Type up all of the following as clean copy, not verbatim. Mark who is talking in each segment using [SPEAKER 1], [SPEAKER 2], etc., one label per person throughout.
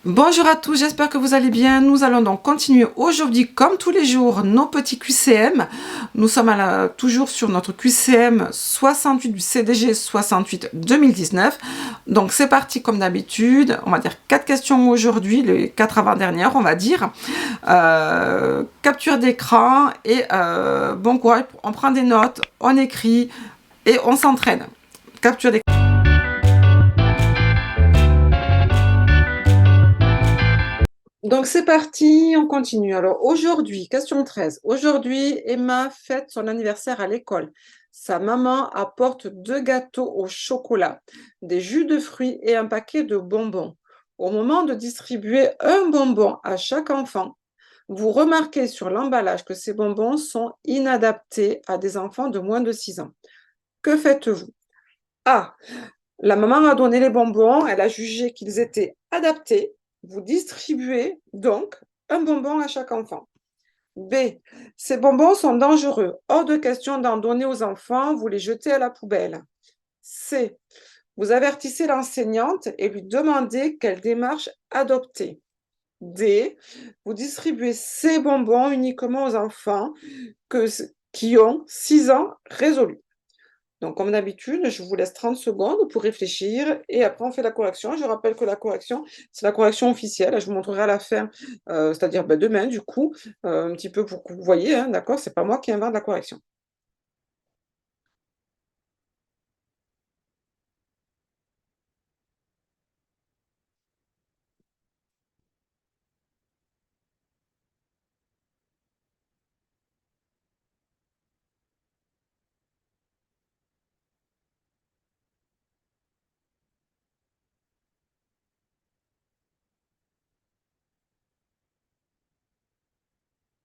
[SPEAKER 1] Bonjour à tous, j'espère que vous allez bien. Nous allons donc continuer aujourd'hui, comme tous les jours, nos petits QCM. Nous sommes toujours sur notre QCM 68 du CDG 68 2019. Donc c'est parti comme d'habitude. On va dire 4 questions aujourd'hui, les 4 avant-dernières, on va dire. Capture d'écran et bon courage. On prend des notes, on écrit et on s'entraîne. Capture d'écran. Donc c'est parti, on continue. Alors aujourd'hui, question 13. Aujourd'hui, Emma fête son anniversaire à l'école. Sa maman apporte 2 gâteaux au chocolat, des jus de fruits et un paquet de bonbons. Au moment de distribuer un bonbon à chaque enfant, vous remarquez sur l'emballage que ces bonbons sont inadaptés à des enfants de moins de 6 ans. Que faites-vous? A. La maman a donné les bonbons, elle a jugé qu'ils étaient adaptés. Vous distribuez donc un bonbon à chaque enfant. B. Ces bonbons sont dangereux. Hors de question d'en donner aux enfants, vous les jetez à la poubelle. C. Vous avertissez l'enseignante et lui demandez quelle démarche adopter. D. Vous distribuez ces bonbons uniquement aux enfants qui ont 6 ans résolus. Donc, comme d'habitude, je vous laisse 30 secondes pour réfléchir et après on fait la correction. Je rappelle que la correction, c'est la correction officielle. Je vous montrerai à la fin, c'est-à-dire demain, du coup, un petit peu pour que vous voyez, hein, d'accord? C'est pas moi qui invente la correction.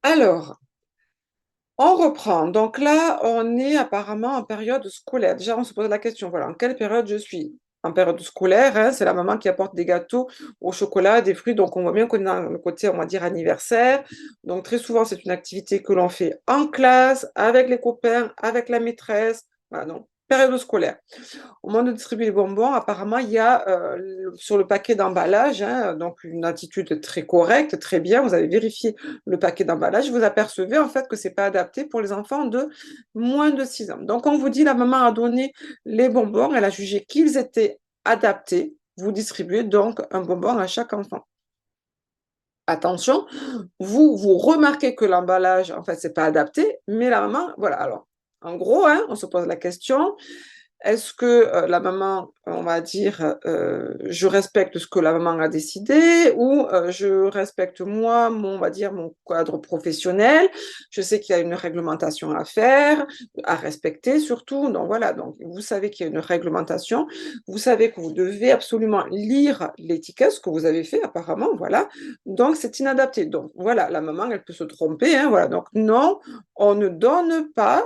[SPEAKER 1] Alors, on reprend. Donc là, on est apparemment en période scolaire. Déjà, on se pose la question, voilà, en quelle période je suis? En période scolaire, hein, c'est la maman qui apporte des gâteaux au chocolat, des fruits. Donc, on voit bien qu'on est dans le côté, on va dire, anniversaire. Donc, très souvent, c'est une activité que l'on fait en classe, avec les copains, avec la maîtresse. Voilà, donc, période scolaire. Au moment de distribuer les bonbons, apparemment, il y a sur le paquet d'emballage, hein, donc une attitude très correcte, très bien. Vous avez vérifié le paquet d'emballage, vous apercevez en fait que c'est pas adapté pour les enfants de moins de 6 ans. Donc, on vous dit, la maman a donné les bonbons, elle a jugé qu'ils étaient adaptés. Vous distribuez donc un bonbon à chaque enfant. Attention, vous remarquez que l'emballage, en fait, c'est pas adapté, mais la maman, voilà. Alors, en gros, hein, on se pose la question, est-ce que, la maman, on va dire, je respecte ce que la maman a décidé ou, je respecte moi, mon on va dire, mon cadre professionnel. Je sais qu'il y a une réglementation à faire, à respecter surtout. Donc voilà, donc vous savez qu'il y a une réglementation. Vous savez que vous devez absolument lire l'étiquette, ce que vous avez fait apparemment, voilà. Donc c'est inadapté. Donc voilà, la maman, elle peut se tromper, hein, voilà. Donc non, on ne donne pas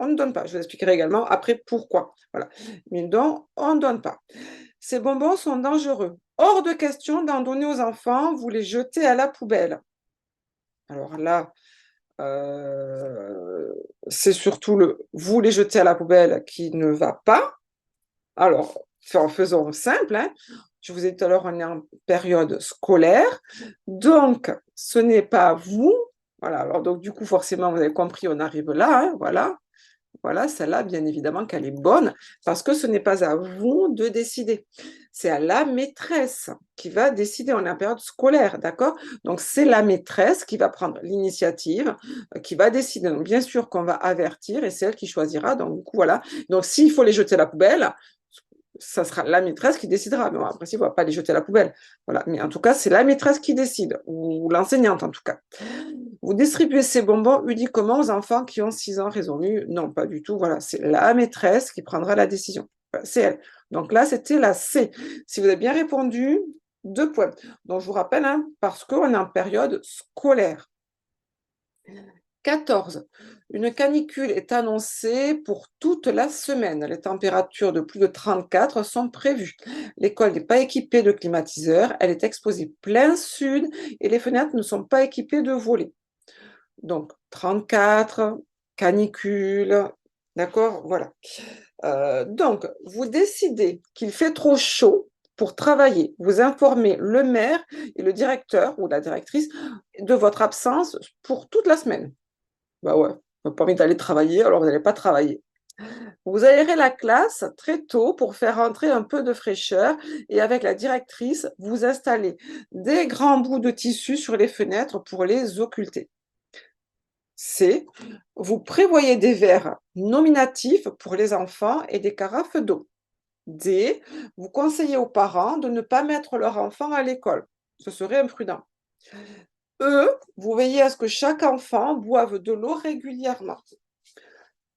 [SPEAKER 1] on ne donne pas. Je vous expliquerai également après pourquoi. Voilà. Mais non, on ne donne pas. Ces bonbons sont dangereux. Hors de question d'en donner aux enfants, vous les jetez à la poubelle. Alors là, c'est surtout le vous les jetez à la poubelle qui ne va pas. Alors, faisons simple, hein. Je vous ai dit tout à l'heure, on est en période scolaire. Donc, ce n'est pas vous. Voilà. Alors, donc, du coup, forcément, vous avez compris, on arrive là, hein, voilà. Voilà, celle-là, bien évidemment qu'elle est bonne, parce que ce n'est pas à vous de décider. C'est à la maîtresse qui va décider. On est en période scolaire, d'accord? Donc, c'est la maîtresse qui va prendre l'initiative, qui va décider. Donc, bien sûr qu'on va avertir et c'est elle qui choisira. Donc, du coup, voilà. Donc, s'il faut les jeter à la poubelle, ça sera la maîtresse qui décidera. Mais bon, après, il ne va pas les jeter à la poubelle. Voilà. Mais en tout cas, c'est la maîtresse qui décide, ou l'enseignante en tout cas. Vous distribuez ces bonbons uniquement aux enfants qui ont 6 ans résolus? Non, pas du tout. Voilà, c'est la maîtresse qui prendra la décision. Voilà, c'est elle. Donc là, c'était la C. Si vous avez bien répondu, 2 points. Donc je vous rappelle, hein, parce qu'on est en période scolaire. 14. Une canicule est annoncée pour toute la semaine. Les températures de plus de 34 sont prévues. L'école n'est pas équipée de climatiseur. Elle est exposée plein sud et les fenêtres ne sont pas équipées de volets. Donc 34, canicule, d'accord? Voilà. Donc, vous décidez qu'il fait trop chaud pour travailler. Vous informez le maire et le directeur ou la directrice de votre absence pour toute la semaine. Bah ouais, on n'a pas envie d'aller travailler, alors vous n'allez pas travailler. Vous aérez la classe très tôt pour faire entrer un peu de fraîcheur et avec la directrice, vous installez des grands bouts de tissu sur les fenêtres pour les occulter. C. Vous prévoyez des verres nominatifs pour les enfants et des carafes d'eau. D. Vous conseillez aux parents de ne pas mettre leur enfant à l'école. Ce serait imprudent. E. Vous veillez à ce que chaque enfant boive de l'eau régulièrement.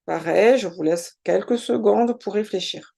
[SPEAKER 1] Pareil, je vous laisse quelques secondes pour réfléchir.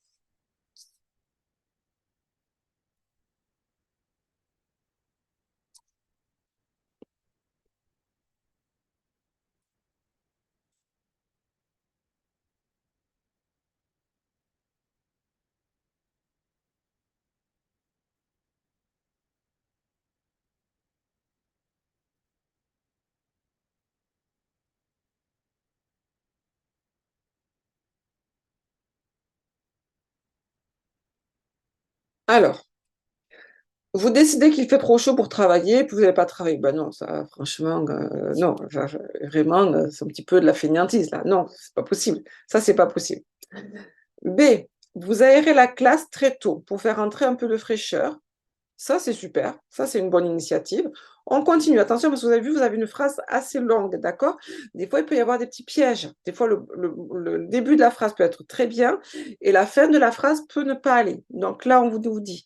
[SPEAKER 1] Alors, vous décidez qu'il fait trop chaud pour travailler, puis vous n'allez pas travailler. Ben non, ça, franchement, non, vraiment, c'est un petit peu de la fainéantise, là. Non, c'est pas possible. Ça, c'est pas possible. B, vous aérez la classe très tôt pour faire entrer un peu de fraîcheur. Ça, c'est super. Ça, c'est une bonne initiative. On continue. Attention, parce que vous avez vu, vous avez une phrase assez longue, d'accord? Des fois, il peut y avoir des petits pièges. Des fois, le début de la phrase peut être très bien et la fin de la phrase peut ne pas aller. Donc là, on vous dit,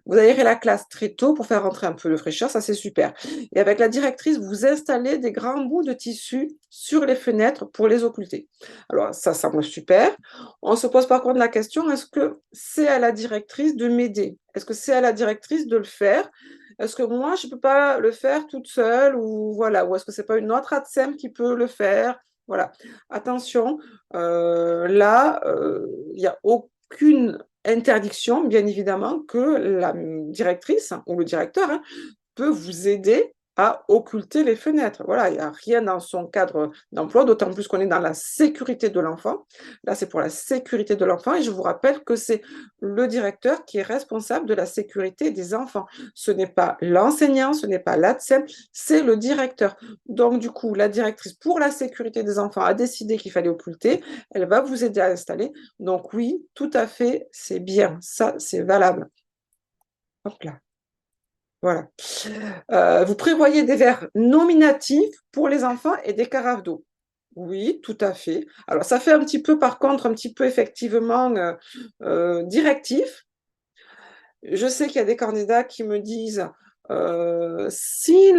[SPEAKER 1] vous aérez la classe très tôt pour faire rentrer un peu de fraîcheur. Ça, c'est super. Et avec la directrice, vous installez des grands bouts de tissu sur les fenêtres pour les occulter. Alors, ça semble super. On se pose par contre la question, est-ce que c'est à la directrice de m'aider? Est-ce que c'est à la directrice de le faire? Est-ce que moi, je ne peux pas le faire toute seule ou voilà, ou est-ce que c'est pas une autre ATSEM qui peut le faire? Voilà. Attention, là, il n'y a aucune interdiction, bien évidemment, que la directrice ou le directeur peut vous aider à occulter les fenêtres. Voilà, il n'y a rien dans son cadre d'emploi, d'autant plus qu'on est dans la sécurité de l'enfant. Là, c'est pour la sécurité de l'enfant et je vous rappelle que c'est le directeur qui est responsable de la sécurité des enfants. Ce n'est pas l'enseignant, ce n'est pas l'ATSEM, c'est le directeur. Donc, du coup, la directrice pour la sécurité des enfants a décidé qu'il fallait occulter. Elle va vous aider à installer. Donc, oui, tout à fait, c'est bien. Ça, c'est valable. Hop là. Voilà. Vous prévoyez des verres nominatifs pour les enfants et des carafes d'eau. Oui, tout à fait. Alors, ça fait un petit peu, par contre, un petit peu effectivement directif. Je sais qu'il y a des candidats qui me disent si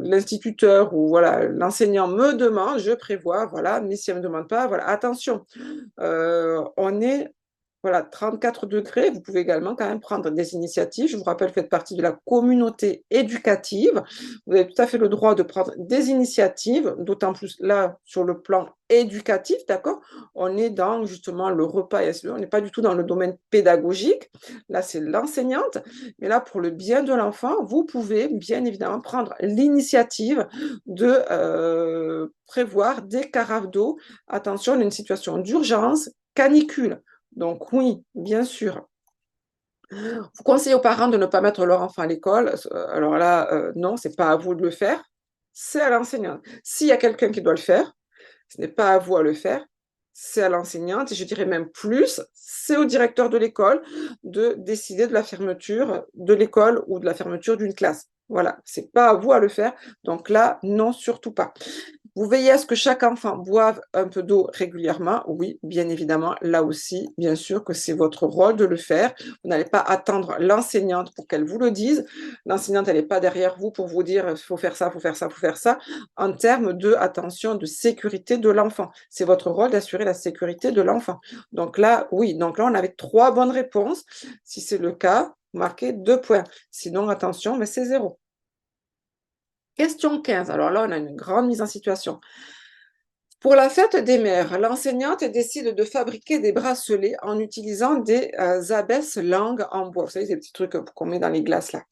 [SPEAKER 1] l'instituteur ou voilà l'enseignant me demande, je prévois, voilà, mais si elle ne me demande pas, voilà, attention, on est voilà, 34 degrés. Vous pouvez également quand même prendre des initiatives. Je vous rappelle, vous faites partie de la communauté éducative. Vous avez tout à fait le droit de prendre des initiatives, d'autant plus là, sur le plan éducatif, d'accord? On est dans justement le repas et ainsi de suite. On n'est pas du tout dans le domaine pédagogique. Là, c'est l'enseignante. Mais là, pour le bien de l'enfant, vous pouvez bien évidemment prendre l'initiative de prévoir des carafes d'eau. Attention, on a une situation d'urgence, canicule. Donc oui, bien sûr. Vous conseillez aux parents de ne pas mettre leur enfant à l'école. Alors là, non, c'est pas à vous de le faire, c'est à l'enseignant. S'il y a quelqu'un qui doit le faire, ce n'est pas à vous à le faire, c'est à l'enseignante. Et je dirais même plus, c'est au directeur de l'école de décider de la fermeture de l'école ou de la fermeture d'une classe. Voilà, c'est pas à vous à le faire. Donc là, non, surtout pas. Vous veillez à ce que chaque enfant boive un peu d'eau régulièrement. Oui, bien évidemment, là aussi, bien sûr que c'est votre rôle de le faire. Vous n'allez pas attendre l'enseignante pour qu'elle vous le dise. L'enseignante, elle n'est pas derrière vous pour vous dire, il faut faire ça, il faut faire ça, il faut faire ça, en termes de, attention, de sécurité de l'enfant. C'est votre rôle d'assurer la sécurité de l'enfant. Donc là, oui, donc là, on avait 3 bonnes réponses. Si c'est le cas, marquez 2 points. Sinon, attention, mais c'est 0. Question 15. Alors là, on a une grande mise en situation. Pour la fête des mères, l'enseignante décide de fabriquer des bracelets en utilisant des abesses langues en bois. Vous savez, ces petits trucs qu'on met dans les glaces là.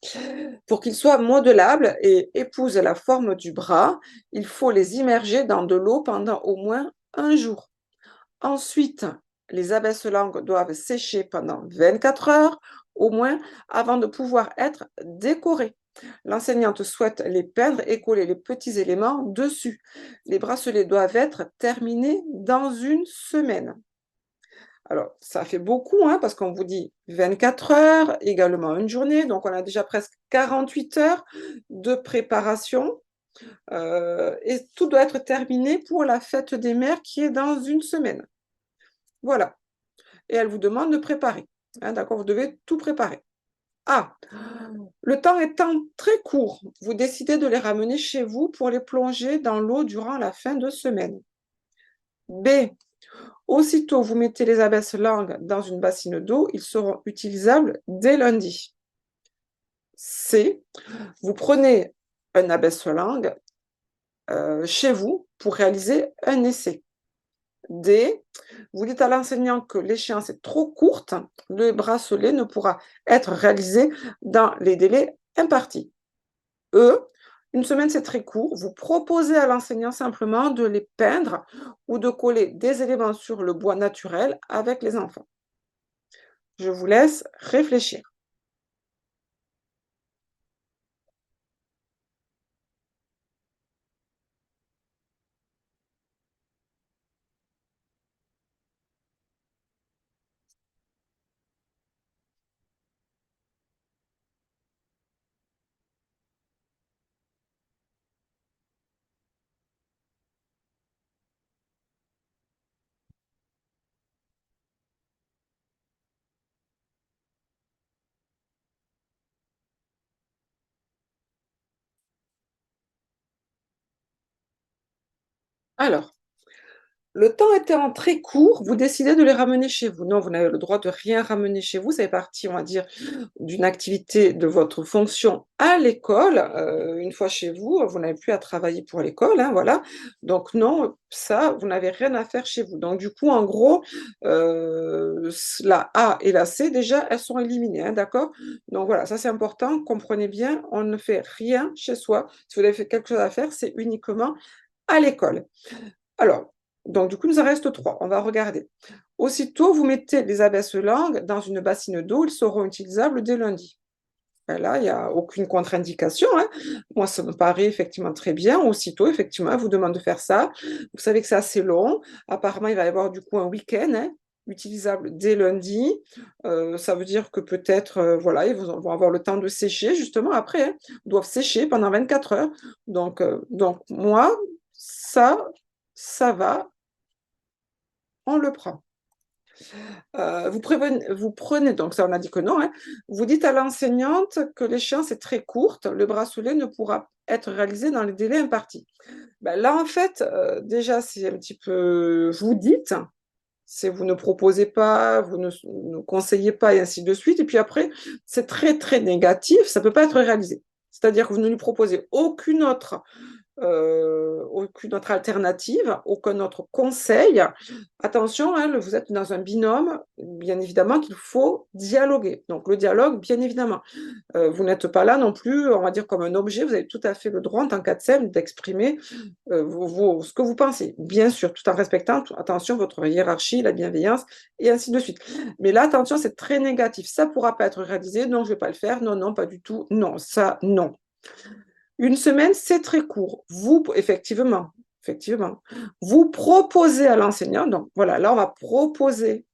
[SPEAKER 1] Pour qu'ils soient modelables et épousent la forme du bras, il faut les immerger dans de l'eau pendant au moins un jour. Ensuite, les abaisse-langues doivent sécher pendant 24 heures au moins avant de pouvoir être décorées. L'enseignante souhaite les peindre et coller les petits éléments dessus. Les bracelets doivent être terminés dans une semaine. Alors, ça fait beaucoup, hein, parce qu'on vous dit 24 heures, également une journée, donc on a déjà presque 48 heures de préparation, et tout doit être terminé pour la fête des mères qui est dans une semaine. Voilà. Et elle vous demande de préparer. Hein, d'accord, vous devez tout préparer. Ah, le temps étant très court, vous décidez de les ramener chez vous pour les plonger dans l'eau durant la fin de semaine. B, aussitôt vous mettez les abaisse-langues dans une bassine d'eau, ils seront utilisables dès lundi. C, vous prenez un abaisse-langue chez vous pour réaliser un essai. D, vous dites à l'enseignant que l'échéance est trop courte, le bracelet ne pourra être réalisé dans les délais impartis. E, une semaine c'est très court, vous proposez à l'enseignant simplement de les peindre ou de coller des éléments sur le bois naturel avec les enfants. Je vous laisse réfléchir. Alors, le temps étant très court, vous décidez de les ramener chez vous. Non, vous n'avez le droit de rien ramener chez vous. Ça fait partie, on va dire, d'une activité de votre fonction à l'école. Une fois chez vous, vous n'avez plus à travailler pour l'école, hein, voilà. Donc non, ça, vous n'avez rien à faire chez vous. Donc du coup, en gros, la A et la C, déjà, elles sont éliminées, hein, d'accord? Donc voilà, ça c'est important. Comprenez bien, on ne fait rien chez soi. Si vous avez fait quelque chose à faire, c'est uniquement à l'école. Alors, donc du coup, il nous en reste 3. On va regarder. Aussitôt, vous mettez les abaisse-langues dans une bassine d'eau, ils seront utilisables dès lundi. Ben là, il n'y a aucune contre-indication, hein. Moi, ça me paraît effectivement très bien. Aussitôt, effectivement, elle vous demande de faire ça. Vous savez que c'est assez long. Apparemment, il va y avoir du coup un week-end, hein, utilisable dès lundi. Ça veut dire que peut-être, voilà, ils vont avoir le temps de sécher justement après, hein. Ils doivent sécher pendant 24 heures. Donc moi, ça va, on le prend. Vous prenez, donc ça on a dit que non, hein, vous dites à l'enseignante que l'échéance est très courte, le bracelet ne pourra être réalisé dans les délais impartis. Ben là, en fait, déjà, c'est un petit peu, vous dites, c'est vous ne proposez pas, vous ne conseillez pas, et ainsi de suite. Et puis après, c'est très, très négatif, ça ne peut pas être réalisé. C'est-à-dire que vous ne lui proposez aucune autre alternative, aucun autre conseil. Attention, hein, vous êtes dans un binôme, bien évidemment qu'il faut dialoguer. Donc le dialogue, bien évidemment. Vous n'êtes pas là non plus, on va dire, comme un objet, vous avez tout à fait le droit en tant qu'ATSEM d'exprimer ce que vous pensez. Bien sûr, tout en respectant, attention, votre hiérarchie, la bienveillance, et ainsi de suite. Mais là, attention, c'est très négatif. Ça ne pourra pas être réalisé, non, je ne vais pas le faire, non, non, pas du tout, non, ça, non. Une semaine, c'est très court. Effectivement, vous proposez à l'enseignant, donc voilà, là, on va proposer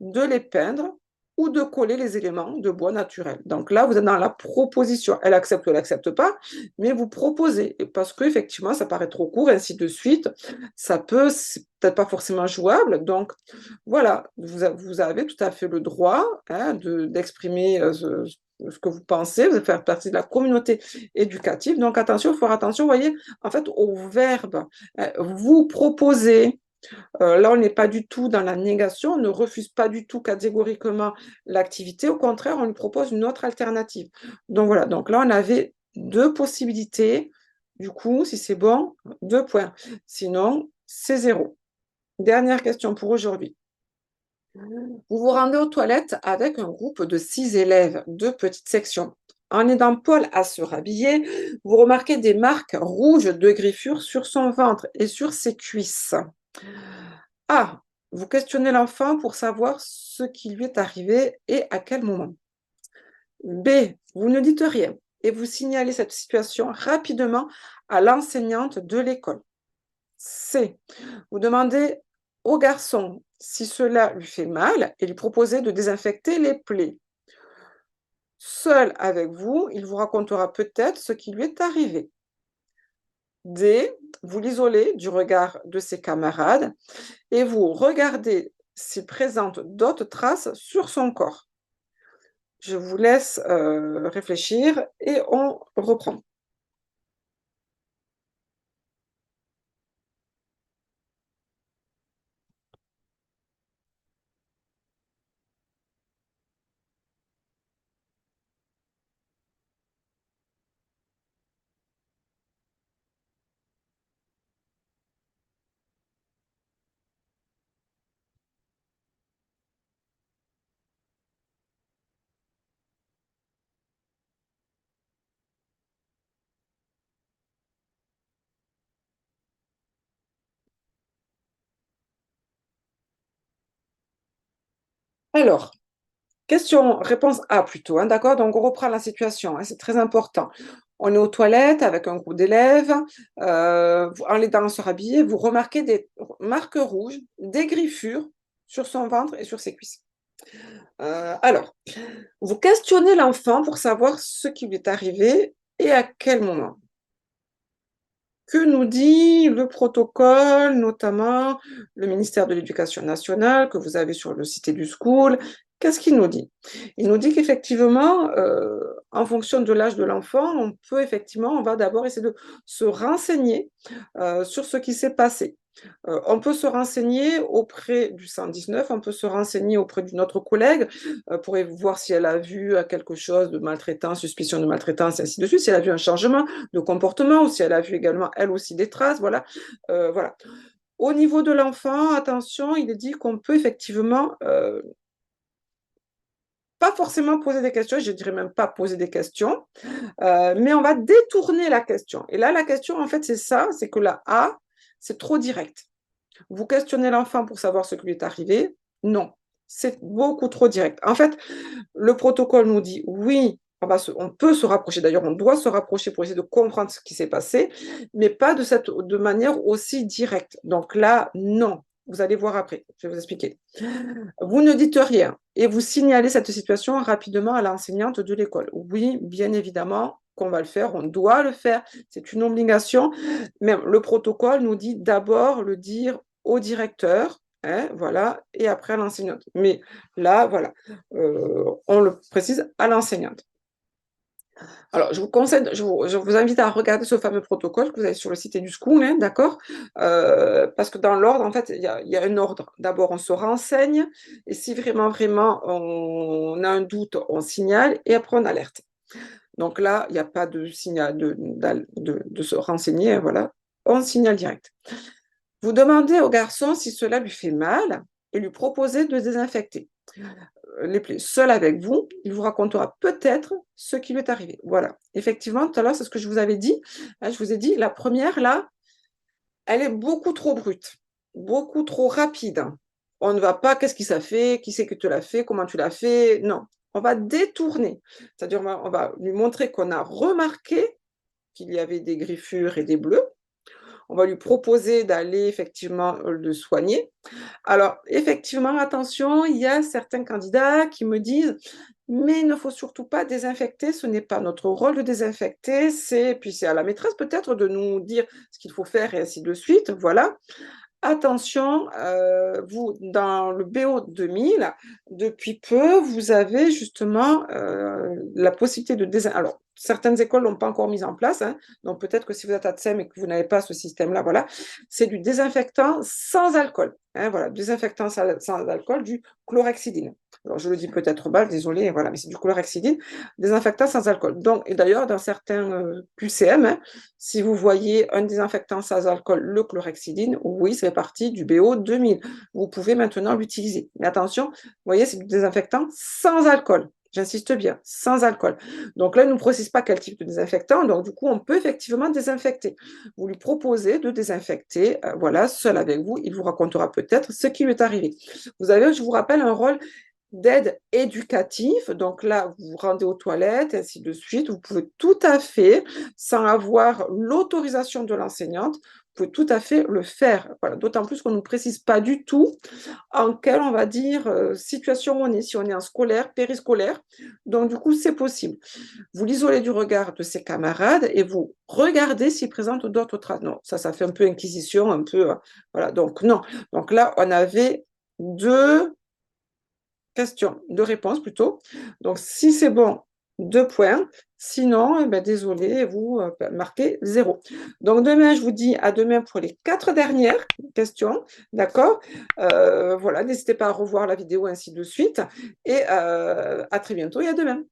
[SPEAKER 1] de les peindre ou de coller les éléments de bois naturel. Donc là, vous êtes dans la proposition. Elle accepte ou elle n'accepte pas, mais vous proposez. Parce qu'effectivement, ça paraît trop court, ainsi de suite. C'est peut-être pas forcément jouable. Donc voilà, vous avez tout à fait le droit, hein, d'exprimer ce que vous pensez, vous faire partie de la communauté éducative. Donc attention, il faut faire attention, vous voyez, en fait, au verbe. Vous proposez, là, on n'est pas du tout dans la négation, on ne refuse pas du tout catégoriquement l'activité, au contraire, on lui propose une autre alternative. Donc voilà, donc là, on avait 2 possibilités. Du coup, si c'est bon, 2 points. Sinon, c'est 0. Dernière question pour aujourd'hui. Vous vous rendez aux toilettes avec un groupe de 6 élèves, 2 petites sections. En aidant Paul à se rhabiller, vous remarquez des marques rouges de griffures sur son ventre et sur ses cuisses. A. Vous questionnez l'enfant pour savoir ce qui lui est arrivé et à quel moment. B, vous ne dites rien et vous signalez cette situation rapidement à l'enseignante de l'école. C, vous demandez au garçon si cela lui fait mal et lui proposez de désinfecter les plaies. Seul avec vous, il vous racontera peut-être ce qui lui est arrivé. D, vous l'isolez du regard de ses camarades et vous regardez s'il présente d'autres traces sur son corps. Je vous laisse réfléchir et on reprend. Alors, réponse A plutôt, hein, d'accord? Donc on reprend la situation, hein, c'est très important. On est aux toilettes avec un groupe d'élèves, en les dents se rhabiller, vous remarquez des marques rouges, des griffures sur son ventre et sur ses cuisses. Alors, vous questionnez l'enfant pour savoir ce qui lui est arrivé et à quel moment. Que nous dit le protocole, notamment le ministère de l'Éducation nationale que vous avez sur le site EduSchool? Qu'est-ce qu'il nous dit? Il nous dit qu'effectivement, en fonction de l'âge de l'enfant, on va d'abord essayer de se renseigner sur ce qui s'est passé. On peut se renseigner auprès du 119, on peut se renseigner auprès d'une autre collègue pour voir si elle a vu quelque chose de maltraitance, suspicion de maltraitance, et ainsi de suite, si elle a vu un changement de comportement ou si elle a vu également, elle aussi, des traces. Voilà. Voilà. Au niveau de l'enfant, attention, il est dit qu'on peut effectivement pas forcément poser des questions, je dirais même pas poser des questions, mais on va détourner la question. Et là, la question, en fait, c'est ça, c'est que la A, c'est trop direct. Vous questionnez l'enfant pour savoir ce qui lui est arrivé? Non, c'est beaucoup trop direct. En fait, le protocole nous dit oui, on peut se rapprocher, d'ailleurs on doit se rapprocher pour essayer de comprendre ce qui s'est passé, mais pas de manière aussi directe. Donc là, non. Vous allez voir après, je vais vous expliquer. Vous ne dites rien et vous signalez cette situation rapidement à l'enseignante de l'école. Oui, bien évidemment qu'on va le faire, on doit le faire, c'est une obligation. Même le protocole nous dit d'abord le dire au directeur, hein, voilà, et après à l'enseignante. Mais là, voilà, on le précise à l'enseignante. Alors, je vous conseille, je vous invite à regarder ce fameux protocole que vous avez sur le site EduSchool, hein, d'accord? Parce que dans l'ordre, en fait, il y a un ordre. D'abord, on se renseigne, et si vraiment, on a un doute, on signale, et après, on alerte. Donc là, il n'y a pas de signal de se renseigner, hein, voilà, on signale direct. Vous demandez au garçon si cela lui fait mal et lui proposez de désinfecter les plaies seul avec vous, il vous racontera peut-être ce qui lui est arrivé. Voilà. Effectivement, tout à l'heure, c'est ce que je vous avais dit. Je vous ai dit, la première, là, elle est beaucoup trop brute, beaucoup trop rapide. On ne va pas, qu'est-ce qui ça fait, qui c'est que tu l'as fait, comment tu l'as fait. Non, on va détourner. C'est-à-dire, on va lui montrer qu'on a remarqué qu'il y avait des griffures et des bleus. On va lui proposer d'aller effectivement le soigner. Alors, effectivement, attention, il y a certains candidats qui me disent, mais il ne faut surtout pas désinfecter, ce n'est pas notre rôle de désinfecter, puis c'est à la maîtresse peut-être de nous dire ce qu'il faut faire et ainsi de suite, voilà. Attention, vous, dans le BO 2000, depuis peu, vous avez justement la possibilité de désinfecter. Alors, certaines écoles l'ont pas encore mis en place, hein, donc peut-être que si vous êtes à TSEM et que vous n'avez pas ce système-là, voilà, c'est du désinfectant sans alcool. Hein, voilà, désinfectant sans alcool, du chlorhexidine. Alors, je le dis peut-être mal, désolé, voilà, mais c'est du chlorhexidine, désinfectant sans alcool. Donc, et d'ailleurs, dans certains QCM, hein, si vous voyez un désinfectant sans alcool, le chlorhexidine, oui, c'est partie du BO 2000. Vous pouvez maintenant l'utiliser. Mais attention, vous voyez, c'est du désinfectant sans alcool. J'insiste bien, sans alcool. Donc là, il ne nous précise pas quel type de désinfectant, donc du coup, on peut effectivement désinfecter. Vous lui proposez de désinfecter, voilà, seul avec vous, il vous racontera peut-être ce qui lui est arrivé. Vous avez, je vous rappelle, un rôle d'aide éducative. Donc là, vous vous rendez aux toilettes, ainsi de suite. Vous pouvez tout à fait, sans avoir l'autorisation de l'enseignante, vous pouvez tout à fait le faire. Voilà. D'autant plus qu'on ne précise pas du tout en quelle, on va dire, situation on est, si on est en scolaire, périscolaire. Donc du coup, c'est possible. Vous l'isolez du regard de ses camarades et vous regardez s'il présente d'autres traces. Non, ça fait un peu inquisition, un peu... voilà, donc non. Donc là, on avait deux questions, deux réponses plutôt. Donc, si c'est bon, 2 points. Sinon, eh ben, désolé, vous marquez 0. Donc, demain, je vous dis à demain pour les 4 dernières questions. D'accord. Voilà, n'hésitez pas à revoir la vidéo, ainsi de suite. Et à très bientôt et à demain.